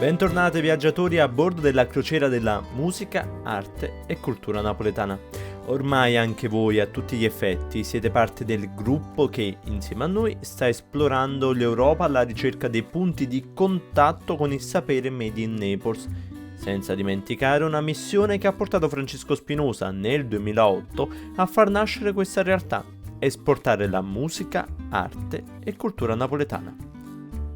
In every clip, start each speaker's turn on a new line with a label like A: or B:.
A: Bentornati viaggiatori a bordo della crociera della musica, arte e cultura napoletana. Ormai anche voi a tutti gli effetti siete parte del gruppo che insieme a noi sta esplorando l'Europa alla ricerca dei punti di contatto con il sapere made in Naples. Senza dimenticare una missione che ha portato Francesco Spinosa nel 2008 a far nascere questa realtà, esportare la musica, arte e cultura napoletana.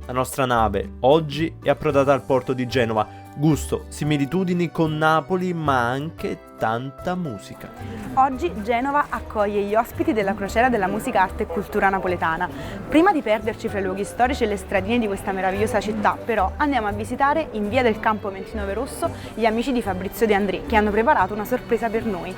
A: La nostra nave oggi è approdata al porto di Genova, gusto, similitudini con Napoli ma anche tanta musica.
B: Oggi Genova accoglie gli ospiti della crociera della musica, arte e cultura napoletana. Prima di perderci fra i luoghi storici e le stradine di questa meravigliosa città, però andiamo a visitare in via del Campo 29 Rosso gli amici di Fabrizio De André che hanno preparato una sorpresa per noi.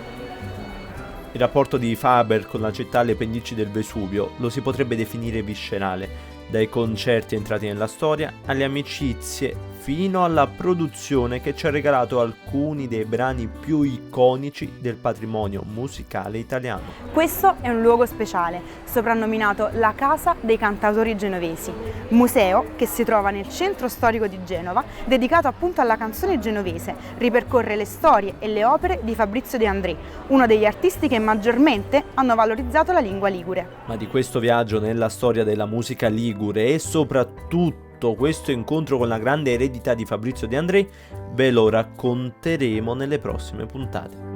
A: Il rapporto di Faber con la città alle pendici del Vesuvio lo si potrebbe definire viscerale. Dai concerti entrati nella storia alle amicizie fino alla produzione che ci ha regalato alcuni dei brani più iconici del patrimonio musicale italiano.
B: Questo è un luogo speciale, soprannominato la Casa dei Cantautori Genovesi, museo che si trova nel centro storico di Genova, dedicato appunto alla canzone genovese, ripercorre le storie e le opere di Fabrizio De André, uno degli artisti che maggiormente hanno valorizzato la lingua ligure.
A: Ma di questo viaggio nella storia della musica ligure e soprattutto questo incontro con la grande eredità di Fabrizio De André ve lo racconteremo nelle prossime puntate.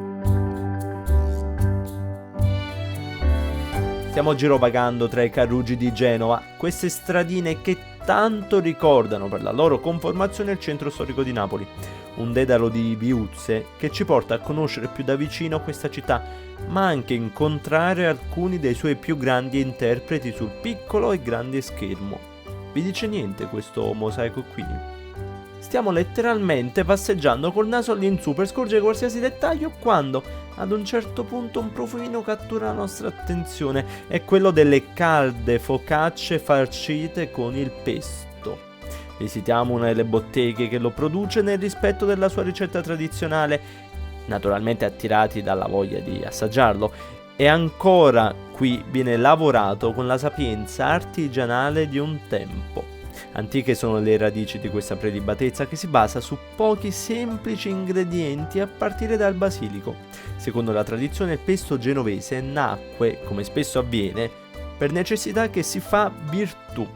A: Stiamo girovagando tra i caruggi di Genova, queste stradine che tanto ricordano per la loro conformazione il centro storico di Napoli, un dedalo di viuzze che ci porta a conoscere più da vicino questa città, ma anche incontrare alcuni dei suoi più grandi interpreti sul piccolo e grande schermo. Vi dice niente questo mosaico qui? Stiamo letteralmente passeggiando col naso all'insù per scorgere qualsiasi dettaglio quando ad un certo punto un profumino cattura la nostra attenzione, è quello delle calde focacce farcite con il pesto. Visitiamo una delle botteghe che lo produce nel rispetto della sua ricetta tradizionale, naturalmente attirati dalla voglia di assaggiarlo. E ancora qui viene lavorato con la sapienza artigianale di un tempo. Antiche sono le radici di questa prelibatezza che si basa su pochi semplici ingredienti a partire dal basilico. Secondo la tradizione il pesto genovese nacque, come spesso avviene, per necessità che si fa virtù.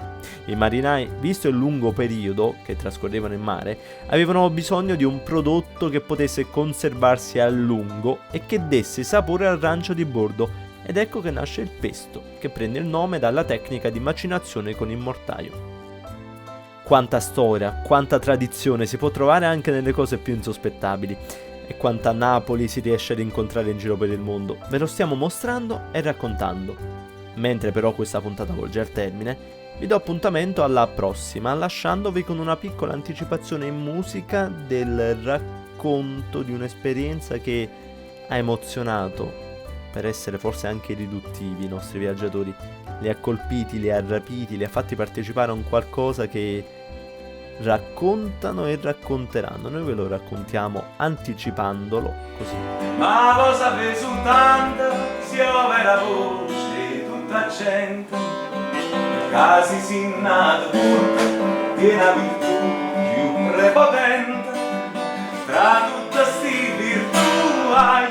A: I marinai, visto il lungo periodo che trascorrevano in mare, avevano bisogno di un prodotto che potesse conservarsi a lungo e che desse sapore al rancio di bordo, ed ecco che nasce il pesto, che prende il nome dalla tecnica di macinazione con il mortaio. Quanta storia, quanta tradizione si può trovare anche nelle cose più insospettabili, e quanta Napoli si riesce ad incontrare in giro per il mondo. Ve lo stiamo mostrando e raccontando. Mentre però questa puntata volge al termine, vi do appuntamento alla prossima, lasciandovi con una piccola anticipazione in musica del racconto di un'esperienza che ha emozionato, per essere forse anche riduttivi, i nostri viaggiatori. Li ha colpiti, li ha rapiti, li ha fatti partecipare a un qualcosa che raccontano e racconteranno. Noi ve lo raccontiamo anticipandolo così.
C: Ma lo sapevi soltanto, si ove la voce tutta gente, casi si nato pur di una virtù più prepotente, tra tutte sti virtù hai